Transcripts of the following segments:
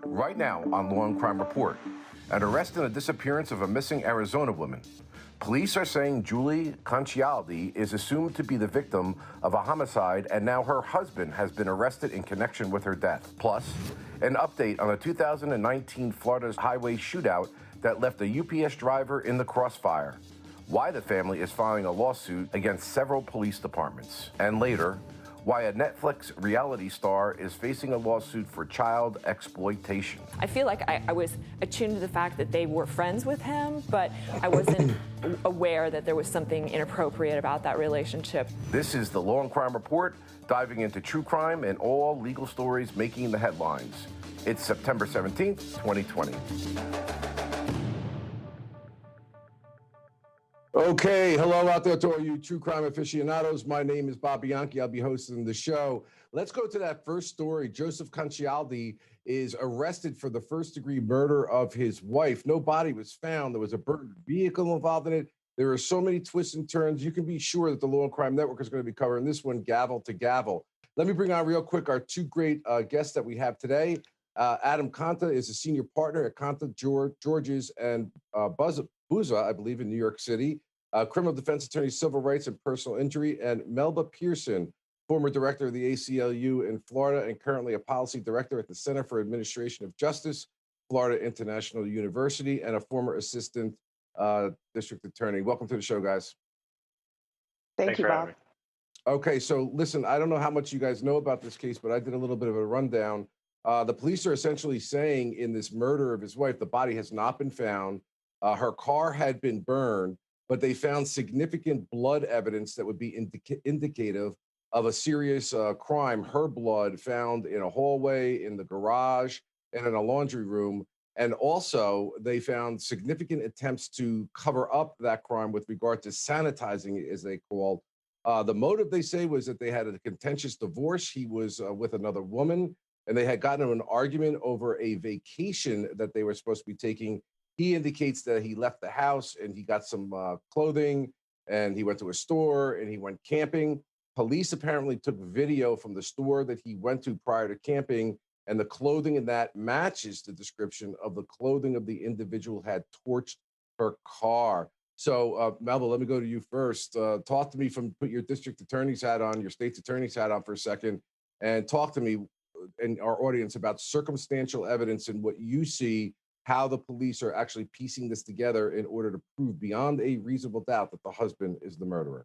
Right now on Law&Crime Report, an arrest and a disappearance of a missing Arizona woman. Police are saying Julie Concialdi is assumed to be the victim of a homicide, and now her husband has been arrested in connection with her death. Plus, an update on a 2019 Florida highway shootout that left a UPS driver in the crossfire. Why the family is filing a lawsuit against several police departments. And later, why a Netflix reality star is facing a lawsuit for child exploitation. I feel like I was attuned to the fact that they were friends with him, but I wasn't aware that there was something inappropriate about that relationship. This is the Law&Crime Report, diving into true crime and all legal stories making the headlines. It's September 17th, 2020. Okay, hello out there to all you true crime aficionados. My name is Bob Bianchi. I'll be hosting the show. Let's go to that first story. Joseph Concialdi is arrested for the first-degree murder of his wife. No body was found. There was a burned vehicle involved in it. There are so many twists and turns. You can be sure that the Law and Crime Network is going to be covering this one gavel to gavel. Let me bring on real quick our two great guests that we have today. Adam Konta is a senior partner at Konta, Georges, and Buza, I believe, in New York City. Criminal defense attorney, civil rights and personal injury, and Melba Pearson, former director of the ACLU in Florida and currently a policy director at the Center for Administration of Justice, Florida International University, and a former assistant district attorney. Welcome to the show, guys. Thank you, Bob. Okay, so listen, I don't know how much you guys know about this case, but I did a little bit of a rundown. The police are essentially saying in this murder of his wife, the body has not been found. Her car had been burned, but they found significant blood evidence that would be indicative of a serious crime. Her blood found in a hallway, in the garage, and in a laundry room. And also, they found significant attempts to cover up that crime with regard to sanitizing it, as they called. The motive, they say, was that they had a contentious divorce. He was with another woman, and they had gotten into an argument over a vacation that they were supposed to be taking. He indicates that he left the house and he got some clothing, and he went to a store and he went camping. Police apparently took video from the store that he went to prior to camping, and the clothing in that matches the description of the clothing of the individual who had torched her car. So, Melba, let me go to you first. Talk to me put your district attorney's hat on, your state's attorney's hat on for a second, and talk to me and our audience about circumstantial evidence and what you see, how the police are actually piecing this together in order to prove beyond a reasonable doubt that the husband is the murderer.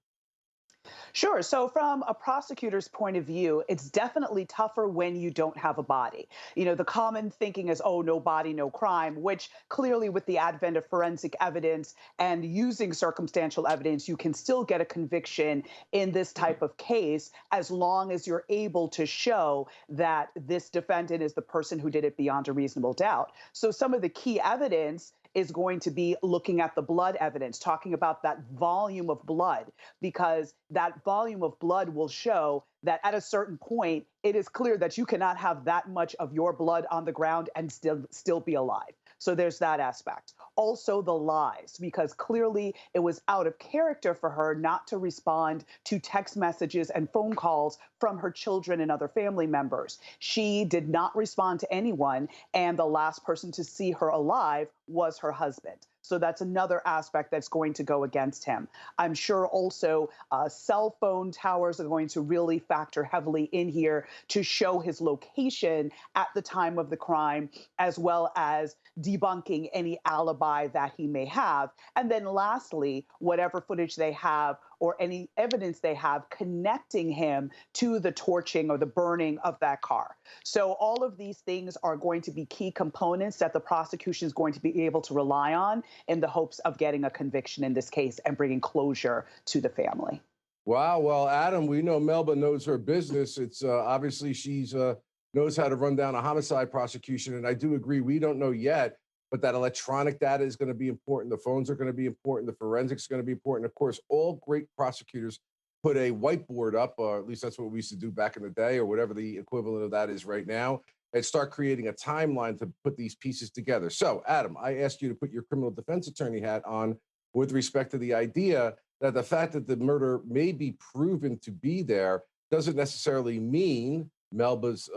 Sure. So from a prosecutor's point of view, it's definitely tougher when you don't have a body. You know, the common thinking is, oh, no body, no crime, which clearly with the advent of forensic evidence and using circumstantial evidence, you can still get a conviction in this type of case as long as you're able to show that this defendant is the person who did it beyond a reasonable doubt. So some of the key evidence is going to be looking at the blood evidence, talking about that volume of blood, because that volume of blood will show that at a certain point, it is clear that you cannot have that much of your blood on the ground and still be alive. So there's that aspect. Also the lies, because clearly it was out of character for her not to respond to text messages and phone calls from her children and other family members. She did not respond to anyone, and the last person to see her alive was her husband. So that's another aspect that's going to go against him. I'm sure also cell phone towers are going to really factor heavily in here to show his location at the time of the crime, as well as debunking any alibi that he may have. And then lastly, whatever footage they have or any evidence they have connecting him to the torching or the burning of that car. So all of these things are going to be key components that the prosecution is going to be able to rely on in the hopes of getting a conviction in this case and bringing closure to the family. Wow. Well, Adam, we know Melba knows her business. It's obviously she's knows how to run down a homicide prosecution. And I do agree, we don't know yet, but that electronic data is going to be important. The phones are going to be important. The forensics is going to be important. Of course, all great prosecutors put a whiteboard up, or at least that's what we used to do back in the day, or whatever the equivalent of that is right now, and start creating a timeline to put these pieces together. So, Adam, I asked you to put your criminal defense attorney hat on with respect to the idea that the fact that the murder may be proven to be there doesn't necessarily mean Melba's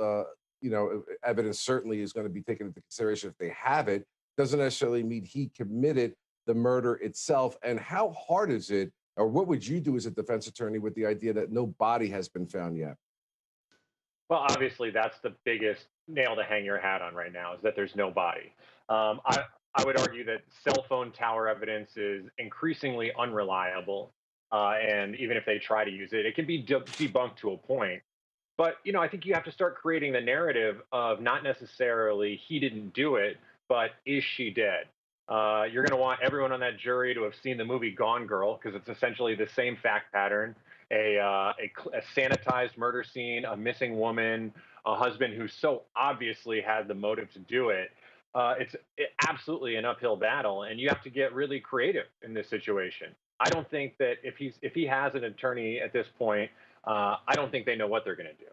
evidence certainly is going to be taken into consideration if they have it. Doesn't necessarily mean he committed the murder itself. And how hard is it, or what would you do as a defense attorney with the idea that no body has been found yet? Well, obviously, that's the biggest nail to hang your hat on right now is that there's no body. I would argue that cell phone tower evidence is increasingly unreliable. And even if they try to use it, it can be debunked to a point. But, I think you have to start creating the narrative of not necessarily he didn't do it, but is she dead? You're going to want everyone on that jury to have seen the movie Gone Girl, because it's essentially the same fact pattern, a sanitized murder scene, a missing woman, a husband who so obviously had the motive to do it. It's absolutely an uphill battle, and you have to get really creative in this situation. I don't think that if he has an attorney at this point, I don't think they know what they're going to do,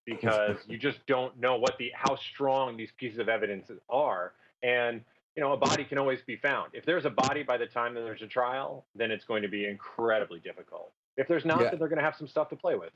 because you just don't know how strong these pieces of evidence are. And a body can always be found. If there's a body by the time that there's a trial, then it's going to be incredibly difficult. If there's not, then they're going to have some stuff to play with.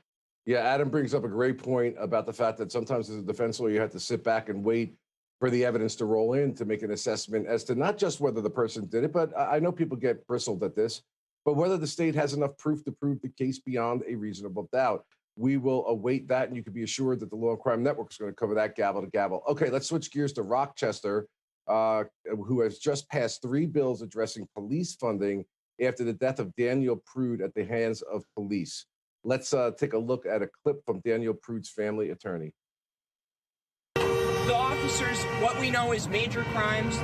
Yeah, Adam brings up a great point about the fact that sometimes as a defense lawyer, you have to sit back and wait for the evidence to roll in to make an assessment as to not just whether the person did it, but I know people get bristled at this, but whether the state has enough proof to prove the case beyond a reasonable doubt. We will await that, and you can be assured that the Law and Crime Network is going to cover that gavel to gavel. Okay, let's switch gears to Rochester, who has just passed 3 bills addressing police funding after the death of Daniel Prude at the hands of police. Let's take a look at a clip from Daniel Prude's family attorney. The officers, what we know is major crimes,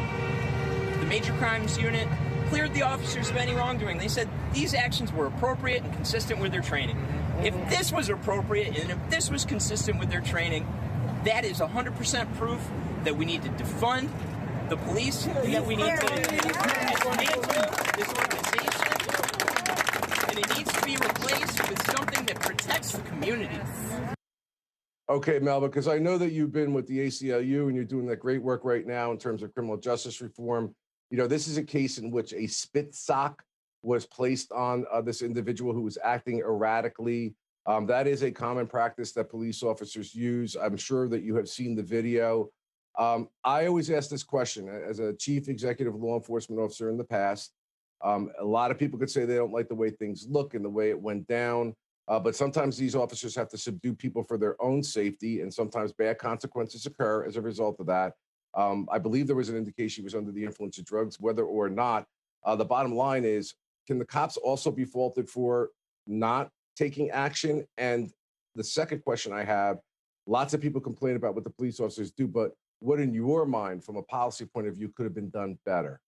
the major crimes unit cleared the officers of any wrongdoing. They said these actions were appropriate and consistent with their training. If this was appropriate and if this was consistent with their training, that is 100% proof that we need to defund the police, and that we need to dismantle this organization, and it needs to be replaced with something that protects the community. Okay, Melba, because I know that you've been with the ACLU and you're doing that great work right now in terms of criminal justice reform. This is a case in which a spit sock was placed on this individual who was acting erratically. That is a common practice that police officers use. I'm sure that you have seen the video. I always ask this question as a chief executive law enforcement officer in the past. A lot of people could say they don't like the way things look and the way it went down. But sometimes these officers have to subdue people for their own safety, and sometimes bad consequences occur as a result of that. I believe there was an indication he was under the influence of drugs, whether or not. The bottom line is, can the cops also be faulted for not taking action? And the second question I have, lots of people complain about what the police officers do, but what in your mind, from a policy point of view, could have been done better?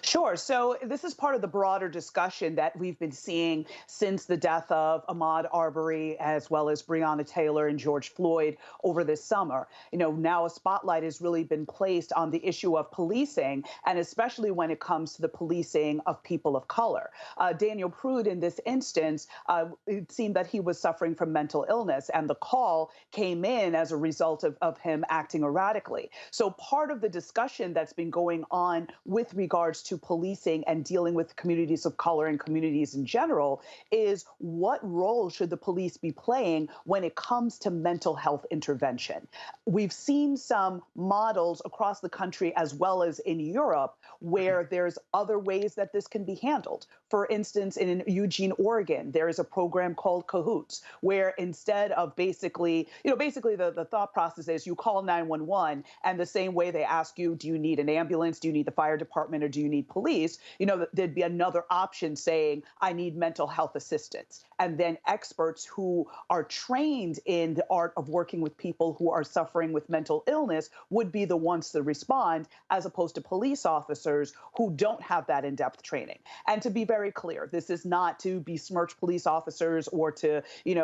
Sure. So this is part of the broader discussion that we've been seeing since the death of Ahmaud Arbery, as well as Breonna Taylor and George Floyd over this summer. Now a spotlight has really been placed on the issue of policing, and especially when it comes to the policing of people of color. Daniel Prude, in this instance, it seemed that he was suffering from mental illness, and the call came in as a result of him acting erratically. So part of the discussion that's been going on with regards to policing and dealing with communities of color and communities in general is, what role should the police be playing when it comes to mental health intervention? We've seen some models across the country as well as in Europe where there's other ways that this can be handled. For instance, in Eugene, Oregon, there is a program called Cahoots, where instead of basically the thought process is you call 911, and the same way they ask you, do you need an ambulance? Do you need the fire department, or do you need police? There'd be another option saying, I need mental health assistance. And then experts who are trained in the art of working with people who are suffering with mental illness would be the ones to respond, as opposed to police officers who don't have that in-depth training. And to be very clear, this is not to besmirch police officers or to,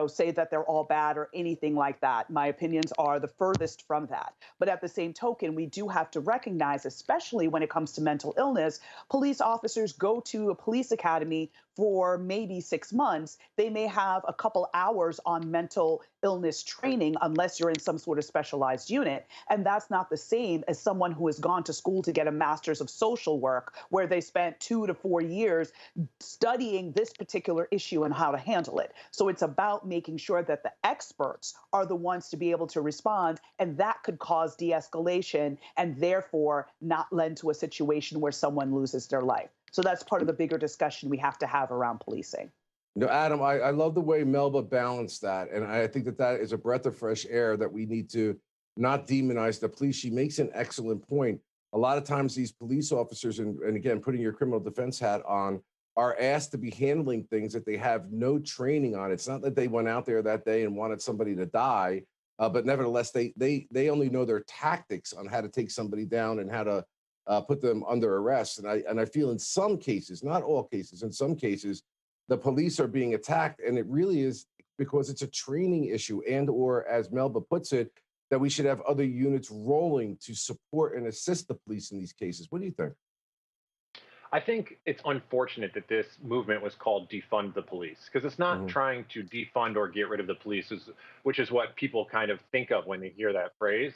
say that they're all bad or anything like that. My opinions are the furthest from that. But at the same token, we do have to recognize, especially when it comes to mental illness, police officers go to a police academy for maybe 6 months, they may have a couple hours on mental illness training unless you're in some sort of specialized unit. And that's not the same as someone who has gone to school to get a master's of social work, where they spent 2 to 4 years studying this particular issue and how to handle it. So it's about making sure that the experts are the ones to be able to respond, and that could cause de-escalation and therefore not lend to a situation where someone loses their life. So that's part of the bigger discussion we have to have around policing. No, Adam, I love the way Melba balanced that. And I think that that is a breath of fresh air, that we need to not demonize the police. She makes an excellent point. A lot of times these police officers, and again, putting your criminal defense hat on, are asked to be handling things that they have no training on. It's not that they went out there that day and wanted somebody to die, but nevertheless, they only know their tactics on how to take somebody down and how to put them under arrest. And I feel in some cases, not all cases, in some cases, the police are being attacked, and it really is because it's a training issue, and or, as Melba puts it, that we should have other units rolling to support and assist the police in these cases. What do you think? I think it's unfortunate that this movement was called defund the police, because it's not trying to defund or get rid of the police, which is what people kind of think of when they hear that phrase.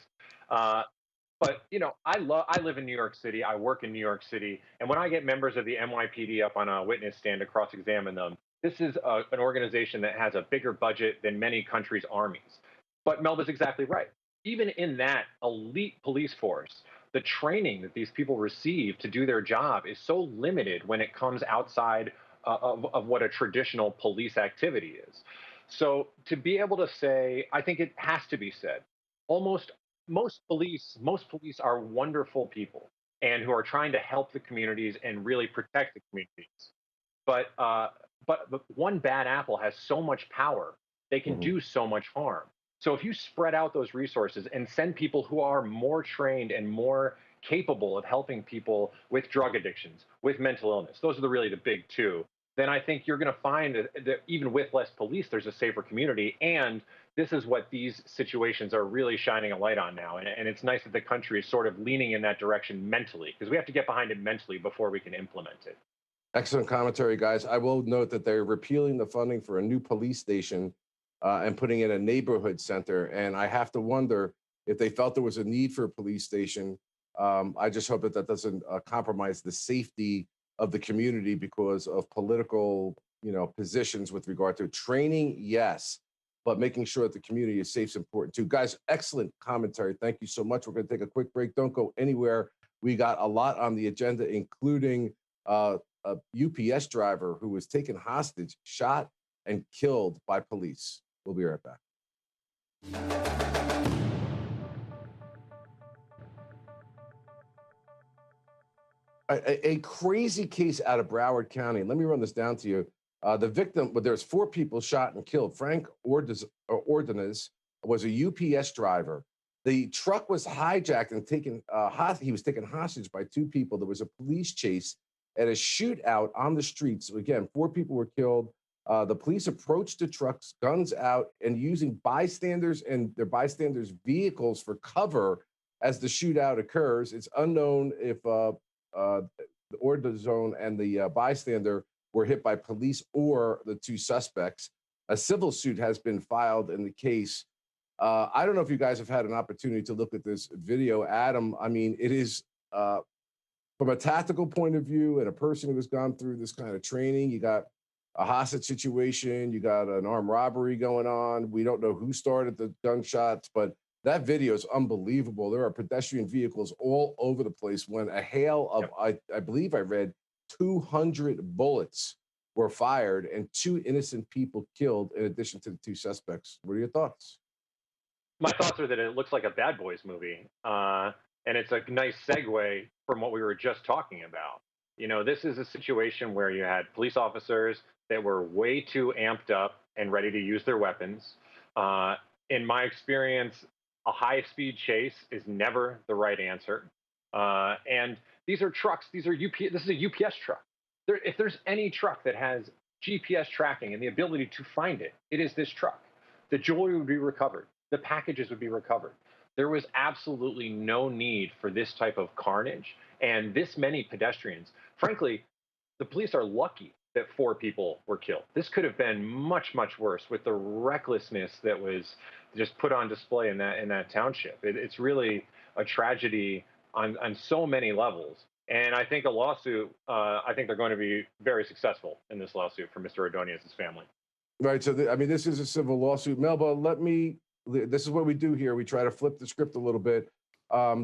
But I live in New York City. I work in New York City, and when I get members of the NYPD up on a witness stand to cross-examine them, this is an organization that has a bigger budget than many countries' armies. But Melba's exactly right. Even in that elite police force, the training that these people receive to do their job is so limited when it comes outside of what a traditional police activity is. So to be able to say, I think it has to be said, most police are wonderful people and who are trying to help the communities and really protect the communities. But one bad apple has so much power; they can do so much harm. So if you spread out those resources and send people who are more trained and more capable of helping people with drug addictions, with mental illness, those are really the big two, then I think you're going to find that even with less police, there's a safer community. And this is what these situations are really shining a light on now. And it's nice that the country is sort of leaning in that direction mentally, because we have to get behind it mentally before we can implement it. Excellent commentary, guys. I will note that they're repealing the funding for a new police station and putting in a neighborhood center. And I have to wonder if they felt there was a need for a police station. I just hope that that doesn't compromise the safety of the community because of political, positions with regard to training. Yes, but making sure that the community is safe is important too. Guys, excellent commentary. Thank you so much. We're going to take a quick break. Don't go anywhere. We got a lot on the agenda, including a UPS driver who was taken hostage, shot and killed by police. We'll be right back. A crazy case out of Broward County. Let me run this down to you. The victim, well, there's 4 people shot and killed. Frank Ordonez was a UPS driver. The truck was hijacked and taken he was taken hostage by 2 people. There was a police chase at a shootout on the streets. So again, 4 people were killed. The police approached the trucks, guns out, and using bystanders and their bystanders' vehicles for cover as the shootout occurs. It's unknown if the Ordonez and the bystander were hit by police or the 2 suspects. A civil suit has been filed in the case. I don't know if you guys have had an opportunity to look at this video, Adam. I mean, it is from a tactical point of view and a person who has gone through this kind of training. You got a hostage situation, you got an armed robbery going on. We don't know who started the gunshots, but that video is unbelievable. There are pedestrian vehicles all over the place when a hail of, I believe I read, 200 bullets were fired and 2 innocent people killed in addition to the 2 suspects. What are your thoughts? My thoughts are that it looks like a Bad Boys movie. And it's a nice segue from what we were just talking about. This is a situation where you had police officers that were way too amped up and ready to use their weapons. In my experience, a high-speed chase is never the right answer. And these are trucks. This is a UPS truck. If there's any truck that has GPS tracking and the ability to find it, it is this truck. The jewelry would be recovered. The packages would be recovered. There was absolutely no need for this type of carnage and this many pedestrians. Frankly, the police are lucky that 4 people were killed. This could have been much, much worse with the recklessness that was just put on display in that township. It's really a tragedy on so many levels. And I think a lawsuit, I think they're going to be very successful in this lawsuit for Mr. Ordonez's family. Right. So, I mean, this is a civil lawsuit. Melba, this is what we do here. We try to flip the script a little bit.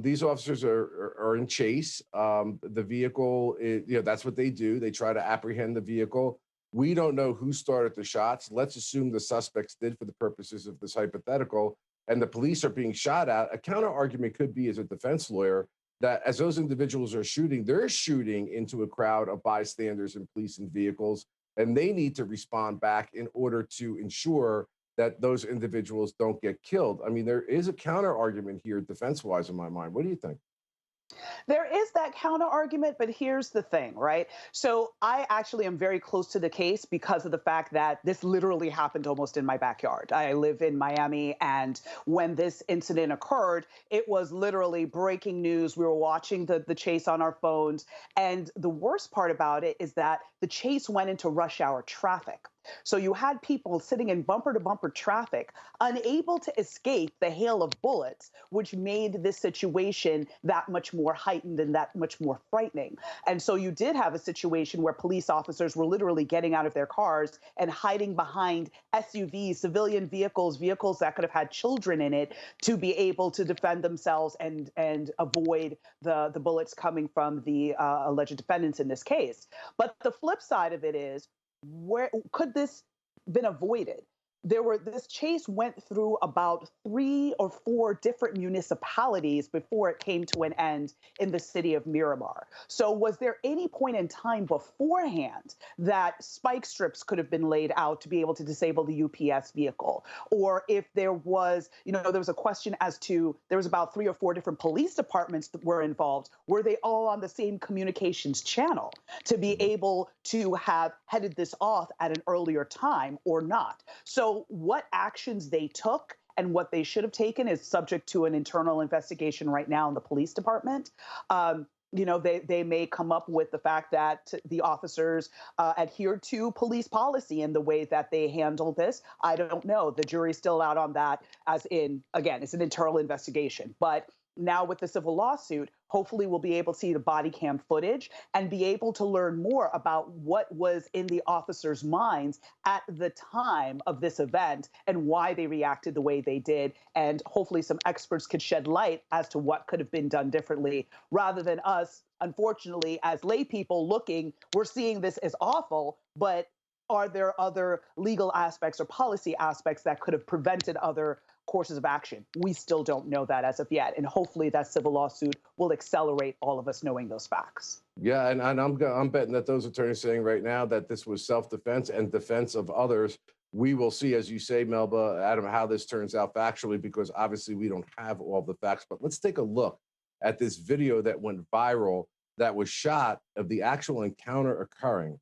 These officers are in chase. The vehicle, that's what they do. They try to apprehend the vehicle. We don't know who started the shots. Let's assume the suspects did for the purposes of this hypothetical, and the police are being shot at. A counter argument could be, as a defense lawyer, that as those individuals are shooting, they're shooting into a crowd of bystanders and police and vehicles, and they need to respond back in order to ensure that those individuals don't get killed. I mean, there is a counter argument here, defense-wise, in my mind. What do you think? There is that counter argument, but here's the thing, right? So I actually am very close to the case because of the fact that this literally happened almost in my backyard. I live in Miami, and when this incident occurred, it was literally breaking news. We were watching the chase on our phones. And the worst part about it is that the chase went into rush hour traffic. So you had people sitting in bumper-to-bumper traffic, unable to escape the hail of bullets, which made this situation that much more heightened and that much more frightening. And so you did have a situation where police officers were literally getting out of their cars and hiding behind SUVs, civilian vehicles that could have had children in it, to be able to defend themselves and avoid the bullets coming from the alleged defendants in this case. But the flip side of it is, where could this been avoided? This chase went through about 3 or 4 different municipalities before it came to an end in the city of Miramar. So was there any point in time beforehand that spike strips could have been laid out to be able to disable the UPS vehicle? Or if there was, there was a question as to, there was about 3 or 4 different police departments that were involved. Were they all on the same communications channel to be able to have headed this off at an earlier time or not? So what actions they took and what they should have taken is subject to an internal investigation right now in the police department. They may come up with the fact that the officers adhered to police policy in the way that they handled this. I don't know. The jury's still out on that, as in, again, it's an internal investigation. But now with the civil lawsuit, hopefully we'll be able to see the body cam footage and be able to learn more about what was in the officers' minds at the time of this event and why they reacted the way they did. And hopefully some experts could shed light as to what could have been done differently, rather than us, unfortunately, as lay people looking, we're seeing this as awful, but are there other legal aspects or policy aspects that could have prevented other courses of action? We still don't know that as of yet. And hopefully that civil lawsuit will accelerate all of us knowing those facts. Yeah, and I'm betting that those attorneys saying right now that this was self-defense and defense of others. We will see, as you say, Melba, Adam, how this turns out factually, because obviously we don't have all the facts. But let's take a look at this video that went viral that was shot of the actual encounter occurring.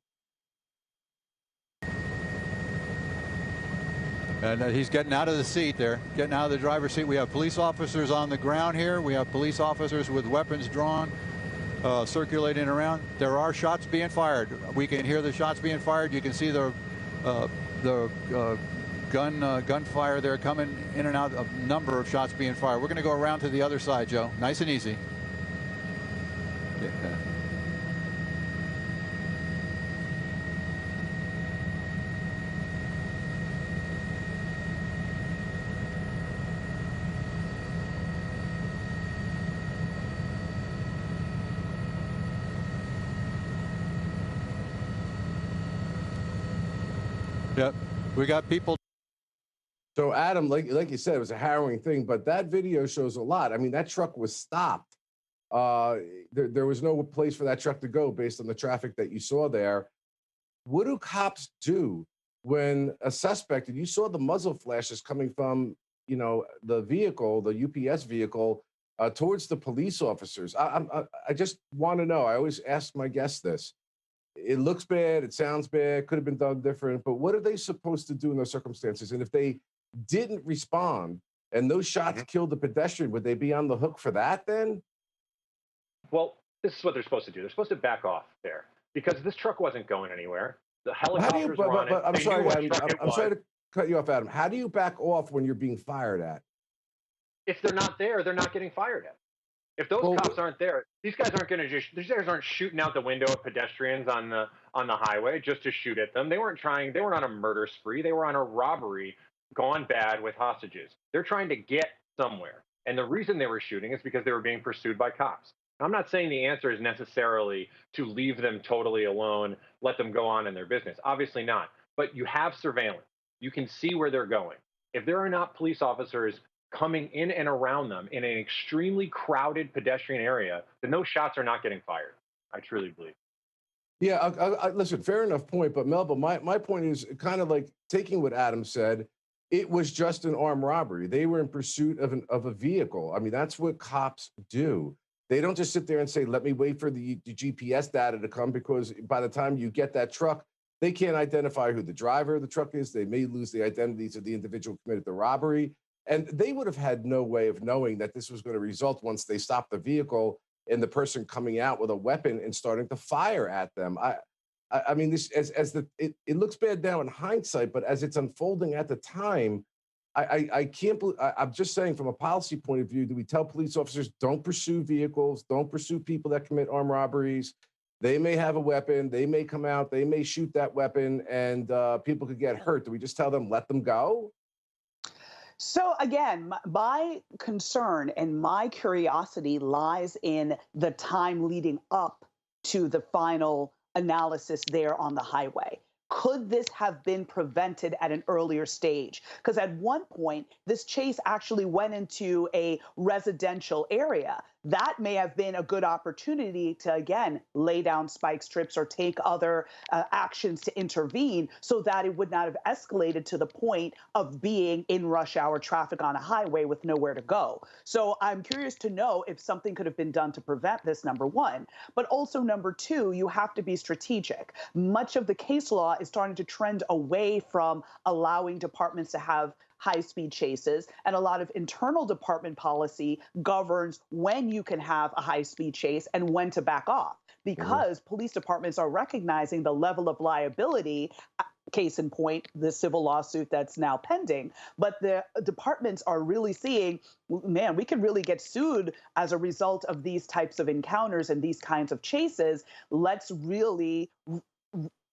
And he's getting out of the seat there, getting out of the driver's seat. We have police officers on the ground here. We have police officers with weapons drawn, circulating around. There are shots being fired. We can hear the shots being fired. You can see the gunfire there coming in and out, a number of shots being fired. We're going to go around to the other side, Joe. Nice and easy. Yeah. Yep, we got people. So, Adam, like you said, it was a harrowing thing, but that video shows a lot. I mean, that truck was stopped. There was no place for that truck to go based on the traffic that you saw there. What do cops do when a suspect, and you saw the muzzle flashes coming from, the vehicle, the UPS vehicle, towards the police officers? I just want to know. I always ask my guests this. It looks bad, it sounds bad, could have been done different, but what are they supposed to do in those circumstances? And if they didn't respond and those shots killed the pedestrian, would they be on the hook for that then? Well, this is what they're supposed to do. They're supposed to back off there because this truck wasn't going anywhere. The How do you, helicopters were on it. I'm They knew sorry, what Adam, truck it I'm was. sorry to cut you off, Adam. How do you back off when you're being fired at? If they're not there, they're not getting fired at. If those Well, cops aren't there, these guys aren't going to these guys aren't shooting out the window at pedestrians on the highway just to shoot at them. They weren't on a murder spree. They were on a robbery gone bad with hostages. They're trying to get somewhere. And the reason they were shooting is because they were being pursued by cops. I'm not saying the answer is necessarily to leave them totally alone, let them go on in their business. Obviously not. But you have surveillance. You can see where they're going. If there are not police officers coming in and around them in an extremely crowded pedestrian area, then those shots are not getting fired. I truly believe. yeah, listen, fair enough point. But Melba, my point is kind of like taking what Adam said. It was just an armed robbery. They were in pursuit of a vehicle. I mean, that's what cops do. They don't just sit there and say, let me wait for the GPS data to come, because by the time you get that truck, they can't identify who the driver of the truck is. They may lose the identities of the individual who committed the robbery. And they would have had no way of knowing that this was going to result, once they stopped the vehicle, in the person coming out with a weapon and starting to fire at them. I mean, this it looks bad now in hindsight, but as it's unfolding at the time, I can't believe. I'm just saying, from a policy point of view, do we tell police officers, don't pursue vehicles, don't pursue people that commit armed robberies? They may have a weapon, they may come out, they may shoot that weapon, and people could get hurt. Do we just tell them, let them go? So again, my concern and my curiosity lies in the time leading up to the final analysis there on the highway. Could this have been prevented at an earlier stage? Because at one point, this chase actually went into a residential area. That may have been a good opportunity to, again, lay down spike strips or take other actions to intervene so that it would not have escalated to the point of being in rush hour traffic on a highway with nowhere to go. So I'm curious to know if something could have been done to prevent this, number one. But also, number two, you have to be strategic. Much of the case law is starting to trend away from allowing departments to have high-speed chases, and a lot of internal department policy governs when you can have a high-speed chase and when to back off, because police departments are recognizing the level of liability. Case in point, the civil lawsuit that's now pending. But the departments are really seeing, man, we could really get sued as a result of these types of encounters and these kinds of chases. Let's really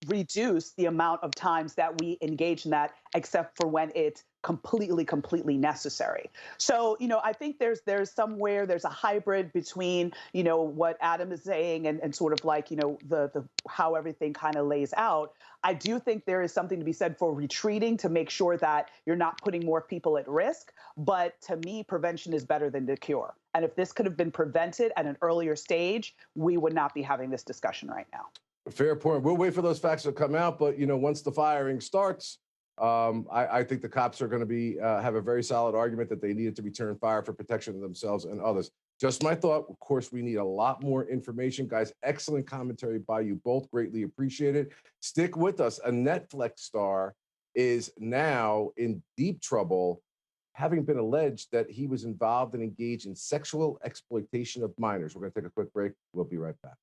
reduce the amount of times that we engage in that, except for when it's completely necessary. So, I think there's a hybrid between, what Adam is saying and sort of like, the how everything kind of lays out. I do think there is something to be said for retreating to make sure that you're not putting more people at risk. But to me, prevention is better than the cure. And if this could have been prevented at an earlier stage, we would not be having this discussion right now. Fair point. We'll wait for those facts to come out, but once the firing starts, I think the cops are going to be have a very solid argument that they needed to return fire for protection of themselves and others. Just my thought. Of course, we need a lot more information, guys. Excellent commentary by you both. Greatly appreciated. Stick with us. A Netflix star is now in deep trouble, having been alleged that he was involved and engaged in sexual exploitation of minors. We're going to take a quick break. We'll be right back.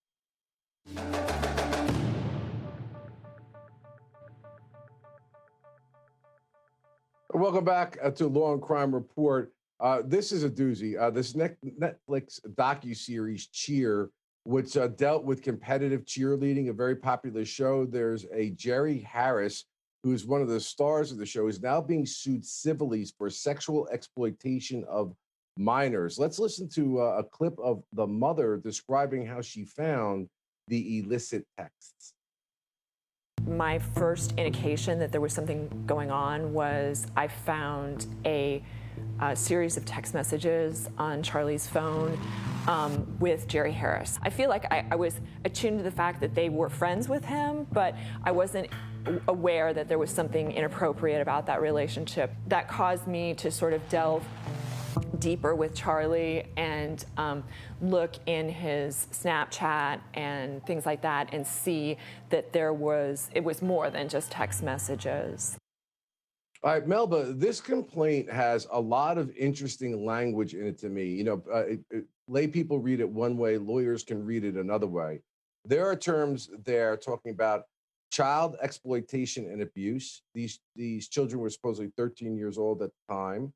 Welcome back to Law&Crime Report. This is a doozy. This Netflix docuseries, Cheer, which dealt with competitive cheerleading, a very popular show. There's a Jerry Harris, who's one of the stars of the show, is now being sued civilly for sexual exploitation of minors. Let's listen to a clip of the mother describing how she found the illicit texts. My first indication that there was something going on was I found a series of text messages on Charlie's phone with Jerry Harris. I feel like I was attuned to the fact that they were friends with him, but I wasn't aware that there was something inappropriate about that relationship. That caused me to sort of delve deeper with Charlie and look in his Snapchat and things like that and see that it was more than just text messages. All right, Melba, this complaint has a lot of interesting language in it to me. Lay people read it one way, lawyers can read it another way. There are terms there talking about child exploitation and abuse. These children were supposedly 13 years old at the time.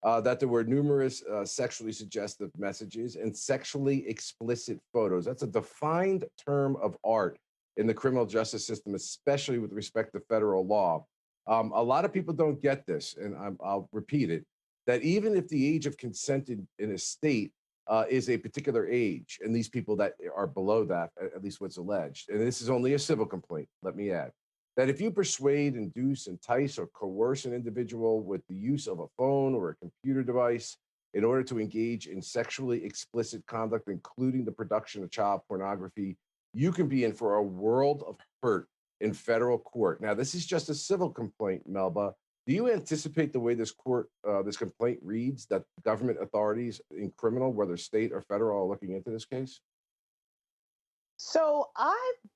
That there were numerous sexually suggestive messages and sexually explicit photos. That's a defined term of art in the criminal justice system, especially with respect to federal law. A lot of people don't get this, and I'll repeat it, that even if the age of consent in a state is a particular age, and these people that are below that, at least what's alleged, and this is only a civil complaint, let me add, that if you persuade, induce, entice, or coerce an individual with the use of a phone or a computer device in order to engage in sexually explicit conduct, including the production of child pornography, you can be in for a world of hurt in federal court. Now, this is just a civil complaint, Melba. Do you anticipate the way this complaint reads, that government authorities in criminal, whether state or federal, are looking into this case? So I've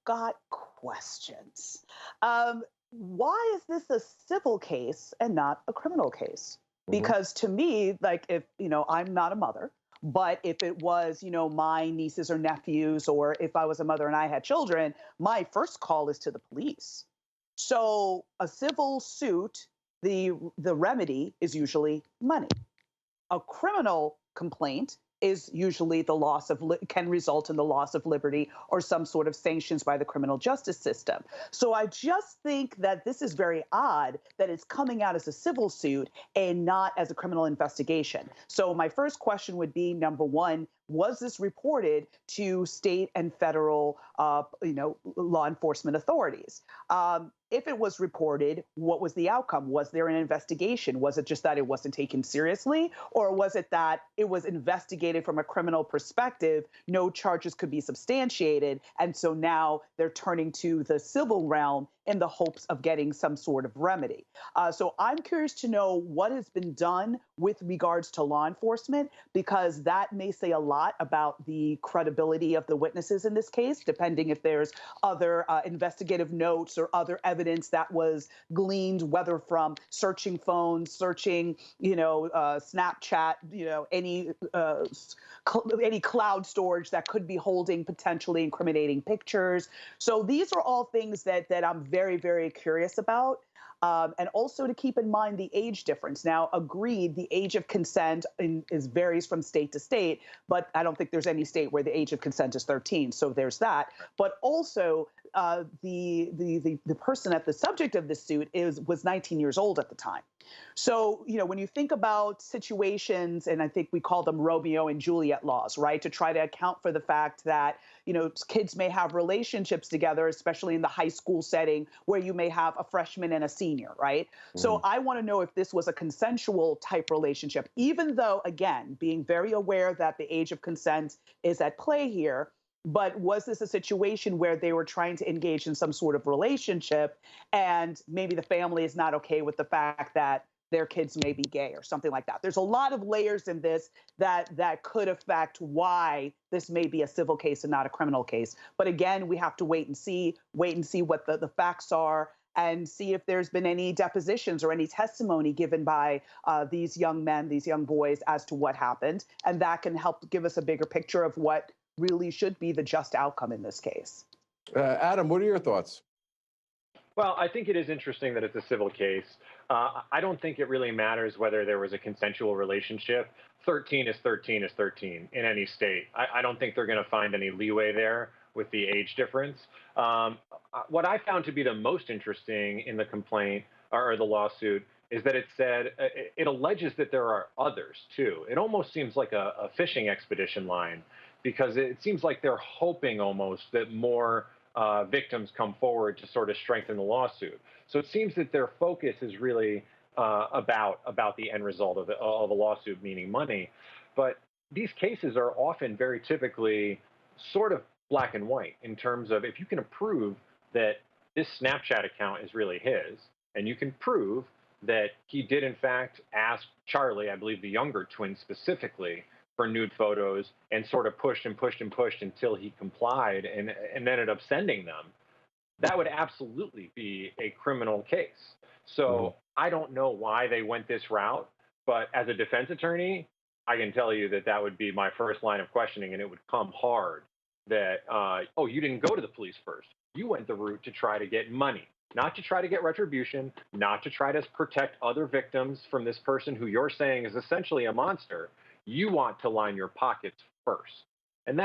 got questions. Why is this a civil case and not a criminal case? Mhm. Because to me, like, if, I'm not a mother, but if it was, my nieces or nephews, or if I was a mother and I had children, my first call is to the police. So a civil suit, the remedy is usually money. A criminal complaint is usually the loss of can result in the loss of liberty or some sort of sanctions by the criminal justice system. So I just think that this is very odd that it's coming out as a civil suit and not as a criminal investigation. So my first question would be, number one, was this reported to state and federal, law enforcement authorities? If it was reported, what was the outcome? Was there an investigation? Was it just that it wasn't taken seriously? Or was it that it was investigated from a criminal perspective, no charges could be substantiated, and so now they're turning to the civil realm in the hopes of getting some sort of remedy? So I'm curious to know what has been done with regards to law enforcement, because that may say a lot about the credibility of the witnesses in this case, depending if there's other investigative notes or other evidence that was gleaned, whether from searching phones, searching, Snapchat, any cloud storage that could be holding potentially incriminating pictures. So these are all things that I'm very, very curious about. And also to keep in mind the age difference. Now, agreed, the age of consent varies from state to state, but I don't think there's any state where the age of consent is 13. So there's that. But also, the person at the subject of this suit was 19 years old at the time. So, when you think about situations, and I think we call them Romeo and Juliet laws, right, to try to account for the fact that, kids may have relationships together, especially in the high school setting where you may have a freshman and a senior, right? So I want to know if this was a consensual type relationship, even though, again, being very aware that the age of consent is at play here. But was this a situation where they were trying to engage in some sort of relationship and maybe the family is not okay with the fact that their kids may be gay or something like that? There's a lot of layers in this that could affect why this may be a civil case and not a criminal case. But again, we have to wait and see what the facts are, and see if there's been any depositions or any testimony given by these young men, these young boys, as to what happened. And that can help give us a bigger picture of what really should be the just outcome in this case. Adam, what are your thoughts? Well, I think it is interesting that it's a civil case. I don't think it really matters whether there was a consensual relationship. 13 is 13 is 13 in any state. I don't think they're going to find any leeway there with the age difference. What I found to be the most interesting in the complaint or the lawsuit is that it alleges that there are others too. It almost seems like a fishing expedition line, because it seems like they're hoping almost that more victims come forward to sort of strengthen the lawsuit. So it seems that their focus is really about the end result of a lawsuit, meaning money. But these cases are often very typically sort of black and white in terms of, if you can prove that this Snapchat account is really his, and you can prove that he did in fact ask Charlie, I believe the younger twin specifically, for nude photos, and sort of pushed and pushed and pushed until he complied and ended up sending them, that would absolutely be a criminal case. So I don't know why they went this route, but as a defense attorney, I can tell you that would be my first line of questioning, and it would come hard that, oh, you didn't go to the police first. You went the route to try to get money, not to try to get retribution, not to try to protect other victims from this person who you're saying is essentially a monster. You want to line your pockets first. And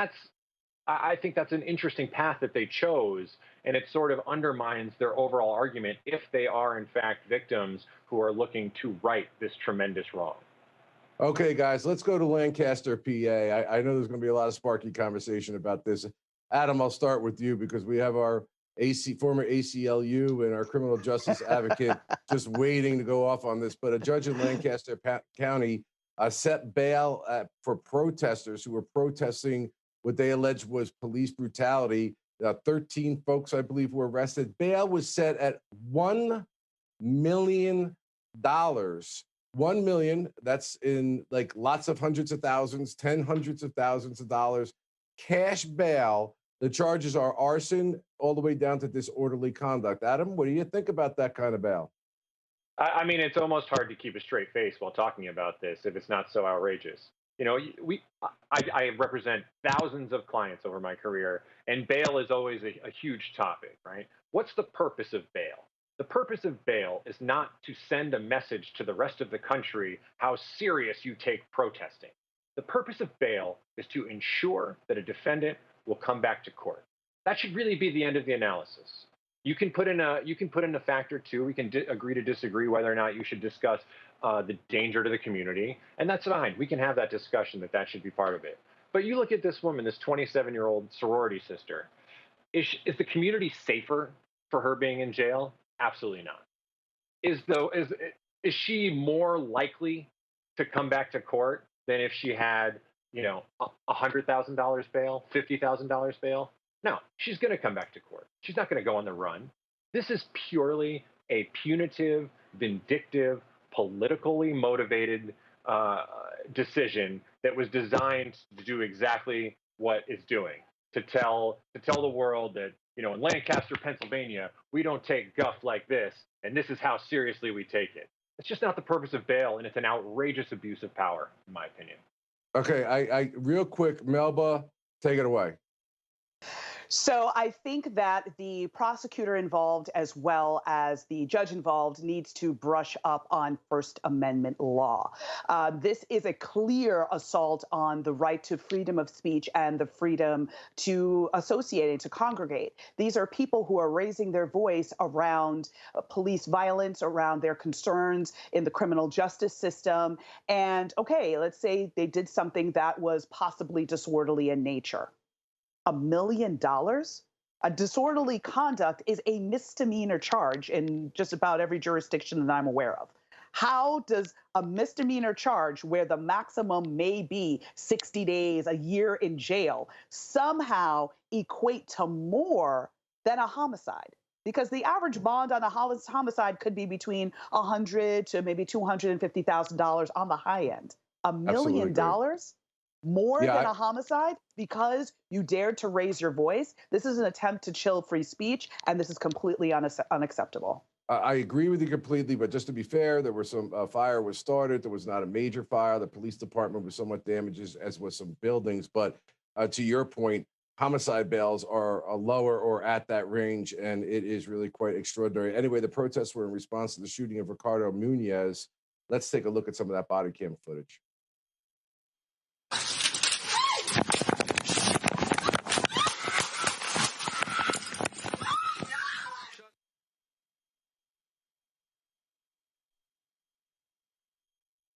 I think that's an interesting path that they chose, and it sort of undermines their overall argument if they are, in fact, victims who are looking to right this tremendous wrong. Okay, guys, let's go to Lancaster, PA. I know there's going to be a lot of sparky conversation about this. Adam, I'll start with you because we have our former ACLU and our criminal justice advocate just waiting to go off on this. But a judge in Lancaster County set bail for protesters who were protesting what they alleged was police brutality. 13 folks, I believe, were arrested. Bail was set at $1 million. 1 million, that's in like lots of hundreds of thousands, 10 hundreds of thousands of dollars, cash bail. The charges are arson all the way down to disorderly conduct. Adam, what do you think about that kind of bail? I mean, it's almost hard to keep a straight face while talking about this if it's not so outrageous. You know, I represent thousands of clients over my career, and bail is always a huge topic, right? What's the purpose of bail? The purpose of bail is not to send a message to the rest of the country how serious you take protesting. The purpose of bail is to ensure that a defendant will come back to court. That should really be the end of the analysis. You can put in a factor too. We can agree to disagree whether or not you should discuss the danger to the community, and that's fine. We can have that discussion that should be part of it. But you look at this woman, this 27-year-old sorority sister. Is the community safer for her being in jail? Absolutely not. Is she more likely to come back to court than if she had, $100,000 bail, $50,000 bail? No, she's going to come back to court. She's not going to go on the run. This is purely a punitive, vindictive, politically motivated decision that was designed to do exactly what it's doing, to tell the world that, in Lancaster, Pennsylvania, we don't take guff like this, and this is how seriously we take it. It's just not the purpose of bail, and it's an outrageous abuse of power, in my opinion. Okay, I real quick, Melba, take it away. So I think that the prosecutor involved as well as the judge involved needs to brush up on First Amendment law. This is a clear assault on the right to freedom of speech and the freedom to associate and to congregate. These are people who are raising their voice around police violence, around their concerns in the criminal justice system. And okay, let's say they did something that was possibly disorderly in nature. $1 million? A disorderly conduct is a misdemeanor charge in just about every jurisdiction that I'm aware of. How does a misdemeanor charge where the maximum may be 60 days, a year in jail, somehow equate to more than a homicide? Because the average bond on a homicide could be between $100,000 to maybe $250,000 on the high end. $1 million? More than a homicide because you dared to raise your voice? This is an attempt to chill free speech, and this is completely unacceptable. I agree with you completely, but just to be fair, there were some fire was started. There was not a major fire. The police department was somewhat damaged, as was some buildings. But to your point, homicide bails are lower or at that range, and it is really quite extraordinary. Anyway, the protests were in response to the shooting of Ricardo Munoz. Let's take a look at some of that body cam footage.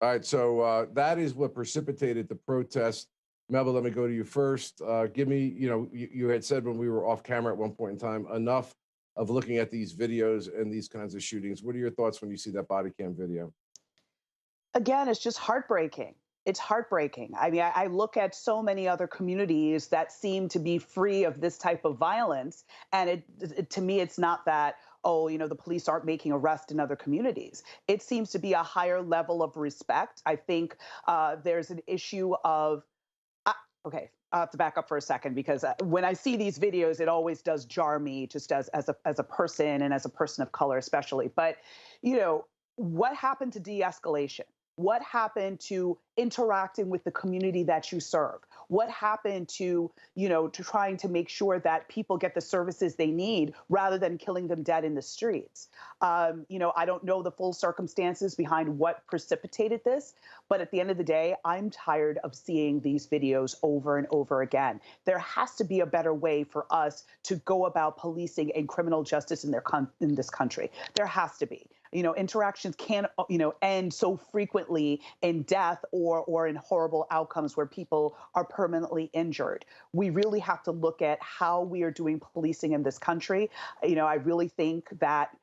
All right, so that is what precipitated the protest. Melba, let me go to you first. Give me, you had said when we were off camera at one point in time, enough of looking at these videos and these kinds of shootings. What are your thoughts when you see that body cam video? Again, it's just heartbreaking. It's heartbreaking. I mean, I look at so many other communities that seem to be free of this type of violence. And to me, it's not that, the police aren't making arrests in other communities. It seems to be a higher level of respect. I think there's an issue of, okay, I have to back up for a second because when I see these videos, it always does jar me just as a person and as a person of color especially. But, what happened to de-escalation? What happened to interacting with the community that you serve? What happened to, to trying to make sure that people get the services they need rather than killing them dead in the streets? I don't know the full circumstances behind what precipitated this, but at the end of the day, I'm tired of seeing these videos over and over again. There has to be a better way for us to go about policing and criminal justice in this country. There has to be. Interactions can't, end so frequently in death or in horrible outcomes where people are permanently injured. We really have to look at how we are doing policing in this country. I really think that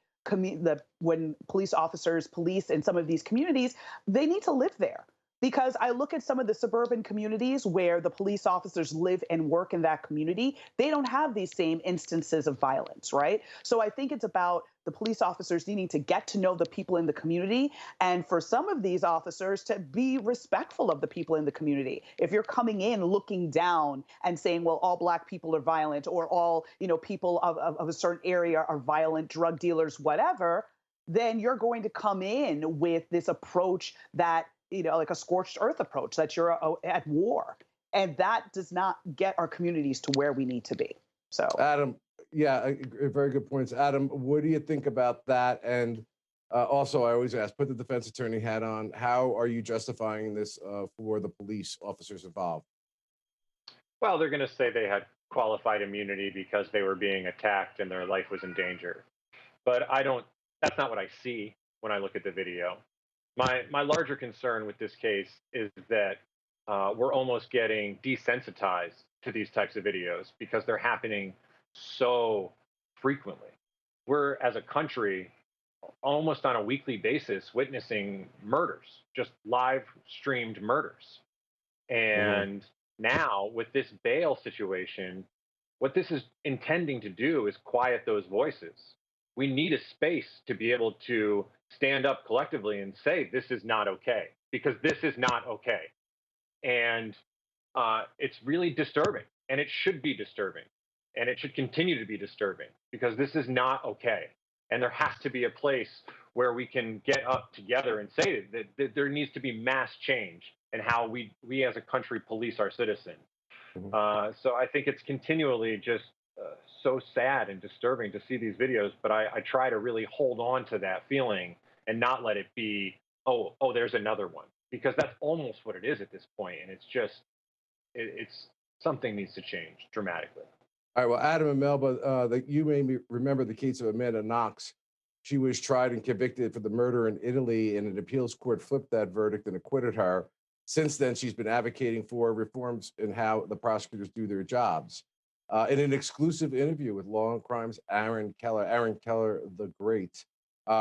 when police officers police in some of these communities, they need to live there. Because I look at some of the suburban communities where the police officers live and work in that community, they don't have these same instances of violence, right? So I think it's about the police officers needing to get to know the people in the community, and for some of these officers to be respectful of the people in the community. If you're coming in looking down and saying, well, all Black people are violent, or all, people of a certain area are violent, drug dealers, whatever, then you're going to come in with this approach that, like a scorched earth approach, that you're at war. And that does not get our communities to where we need to be. So, Adam, yeah, very good points. Adam, what do you think about that? And also, I always ask, put the defense attorney hat on. How are you justifying this for the police officers involved? Well, they're going to say they had qualified immunity because they were being attacked and their life was in danger. But that's not what I see when I look at the video. My larger concern with this case is that we're almost getting desensitized to these types of videos because they're happening so frequently. We're, as a country, almost on a weekly basis witnessing murders, just live streamed murders. And now with this bail situation, what this is intending to do is quiet those voices. We need a space to be able to stand up collectively and say, this is not okay, because this is not okay. And it's really disturbing, and it should be disturbing, and it should continue to be disturbing, because this is not okay. And there has to be a place where we can get up together and say that there needs to be mass change in how we as a country police our citizens. So I think it's continually just so sad and disturbing to see these videos, but I try to really hold on to that feeling and not let it be, oh, there's another one, because that's almost what it is at this point. And it's just, it's something needs to change dramatically. All right, well, Adam and Melba, you made me remember the case of Amanda Knox. She was tried and convicted for the murder in Italy, and an appeals court flipped that verdict and acquitted her. Since then, she's been advocating for reforms in how the prosecutors do their jobs. In an exclusive interview with Law&Crime's Aaron Keller the Great,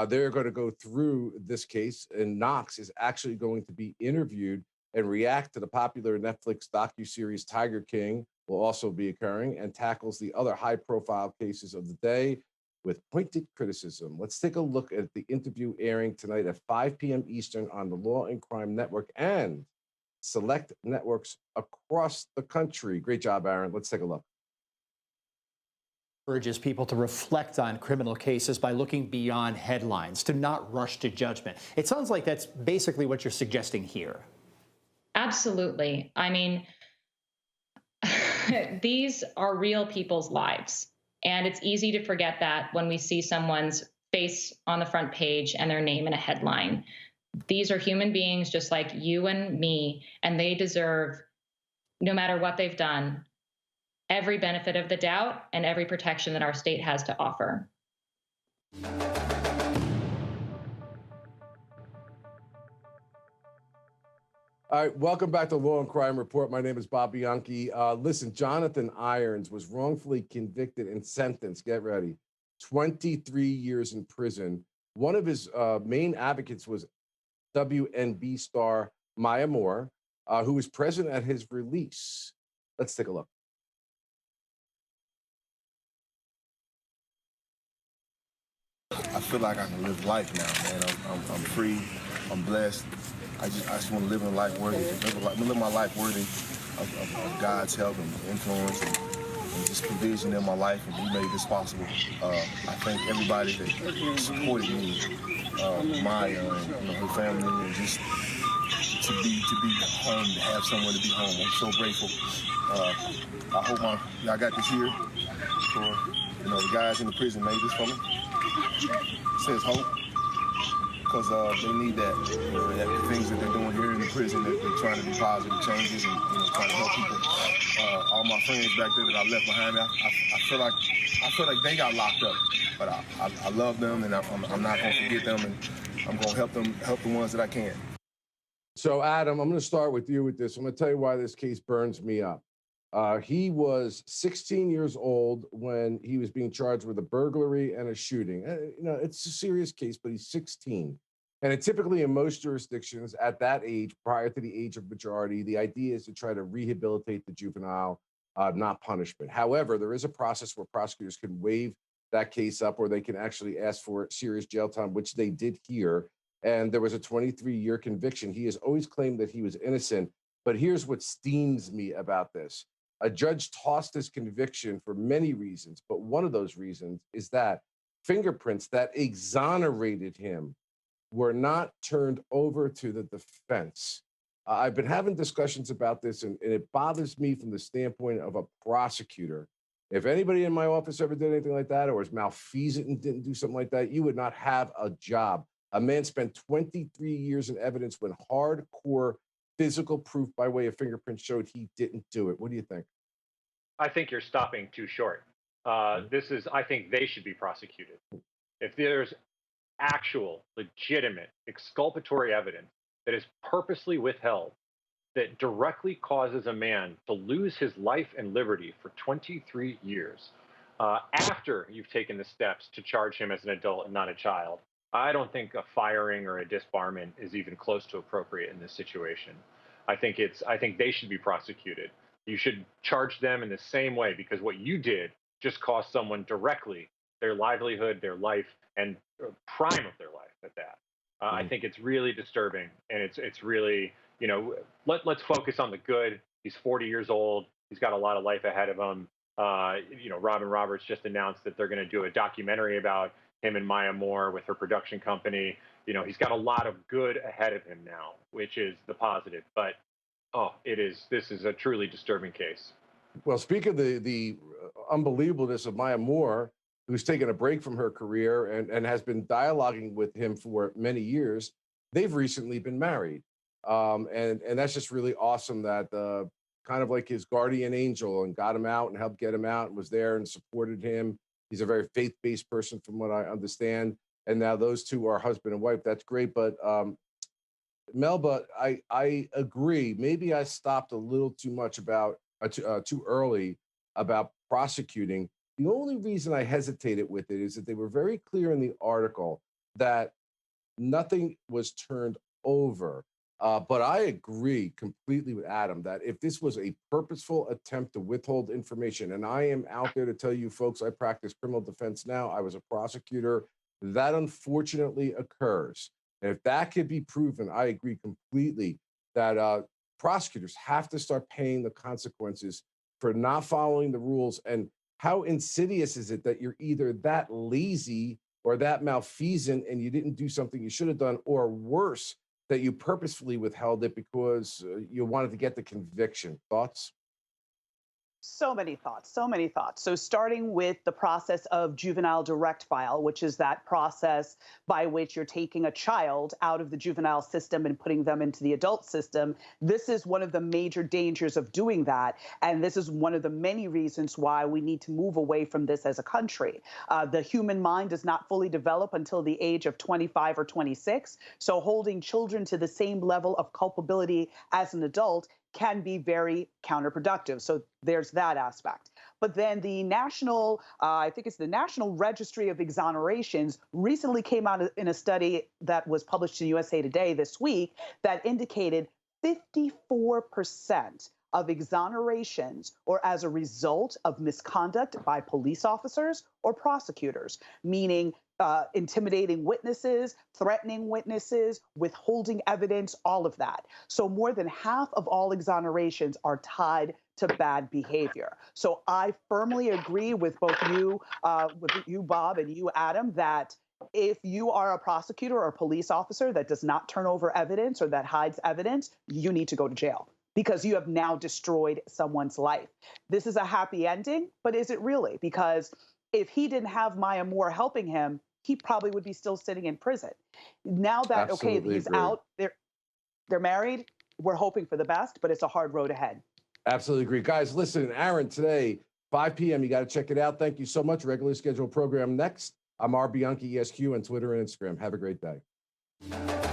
they're going to go through this case, and Knox is actually going to be interviewed and react to the popular Netflix docuseries Tiger King will also be occurring, and tackles the other high-profile cases of the day with pointed criticism. Let's take a look at the interview airing tonight at 5 p.m. Eastern on the Law&Crime Network and select networks across the country. Great job, Aaron. Let's take a look. Urges people to reflect on criminal cases by looking beyond headlines, to not rush to judgment. It sounds like that's basically what you're suggesting here. Absolutely. I mean, these are real people's lives. And it's easy to forget that when we see someone's face on the front page and their name in a headline. These are human beings just like you and me, and they deserve, no matter what they've done, every benefit of the doubt and every protection that our state has to offer. All right, welcome back to Law&Crime Report. My name is Bob Bianchi. Listen, Jonathan Irons was wrongfully convicted and sentenced, get ready, 23 years in prison. One of his main advocates was WNB star Maya Moore, who was present at his release. Let's take a look. I feel like I can live life now, man. I'm free. I'm blessed. I just want to live a life worthy. Live my life worthy of God's help and influence and just provision in my life, and He made this possible. I thank everybody that supported me, Maya and her family, and just to be home, to have someone to be home. I'm so grateful. I hope I got this here for the guys in the prison made this for me. It says hope, because they need that. That the things that they're doing here in the prison, they're trying to be positive changes and trying to help people. All my friends back there that I left behind me, I feel like they got locked up, but I love them, and I'm not going to forget them, and I'm going to help the ones that I can. So, Adam, I'm going to start with you with this. I'm going to tell you why this case burns me up. He was 16 years old when he was being charged with a burglary and a shooting. It's a serious case, but he's 16. And typically in most jurisdictions at that age, prior to the age of majority, the idea is to try to rehabilitate the juvenile, not punishment. However, there is a process where prosecutors can waive that case up, or they can actually ask for serious jail time, which they did here. And there was a 23-year conviction. He has always claimed that he was innocent, but here's what steams me about this. A judge tossed his conviction for many reasons, but one of those reasons is that fingerprints that exonerated him were not turned over to the defense. I've been having discussions about this, and it bothers me from the standpoint of a prosecutor. If anybody in my office ever did anything like that, or was malfeasant and didn't do something like that, you would not have a job. A man spent 23 years in evidence when hardcore physical proof by way of fingerprints showed he didn't do it. What do you think? I think you're stopping too short. I think they should be prosecuted. If there's actual, legitimate, exculpatory evidence that is purposely withheld, that directly causes a man to lose his life and liberty for 23 years, after you've taken the steps to charge him as an adult and not a child, I don't think a firing or a disbarment is even close to appropriate in this situation. I think they should be prosecuted. You should charge them in the same way, because what you did just cost someone directly their livelihood, their life, and prime of their life at that. I think it's really disturbing, and it's really, let's focus on the good. He's 40 years old. He's got a lot of life ahead of him. Robin Roberts just announced that they're going to do a documentary about him and Maya Moore with her production company. He's got a lot of good ahead of him now, which is the positive. But this is a truly disturbing case. Well, speak of the unbelievableness of Maya Moore, who's taken a break from her career and has been dialoguing with him for many years. They've recently been married. And that's just really awesome that kind of like his guardian angel, and got him out and helped get him out and was there and supported him. He's a very faith-based person from what I understand. And now those two are husband and wife. That's great. But Melba, I agree. Maybe I stopped a little too much too early about prosecuting. The only reason I hesitated with it is that they were very clear in the article that nothing was turned over. But I agree completely with Adam that if this was a purposeful attempt to withhold information, and I am out there to tell you folks, I practice criminal defense now. I was a prosecutor. That unfortunately occurs. And if that could be proven, I agree completely that prosecutors have to start paying the consequences for not following the rules. And how insidious is it that you're either that lazy or that malfeasant and you didn't do something you should have done, or worse, that you purposefully withheld it because you wanted to get the conviction? Thoughts? So many thoughts, so many thoughts. So starting with the process of juvenile direct file, which is that process by which you're taking a child out of the juvenile system and putting them into the adult system. This is one of the major dangers of doing that. And this is one of the many reasons why we need to move away from this as a country. The human mind does not fully develop until the age of 25 or 26. So holding children to the same level of culpability as an adult can be very counterproductive. So there's that aspect. But then the national, I think it's the National Registry of Exonerations, recently came out in a study that was published in USA Today this week that indicated 54% of exonerations or as a result of misconduct by police officers or prosecutors, meaning intimidating witnesses, threatening witnesses, withholding evidence, all of that. So more than half of all exonerations are tied to bad behavior. So I firmly agree with both you, Bob, and you, Adam, that if you are a prosecutor or a police officer that does not turn over evidence or that hides evidence, you need to go to jail because you have now destroyed someone's life. This is a happy ending, but is it really? Because if he didn't have Maya Moore helping him, he probably would be still sitting in prison. Now that, Absolutely okay, he's agree. out, they're married, we're hoping for the best, but it's a hard road ahead. Absolutely agree. Guys, listen, Aaron, today, 5 p.m., you got to check it out. Thank you so much. Regularly scheduled program next. I'm Bob Bianchi, ESQ, on Twitter and Instagram. Have a great day.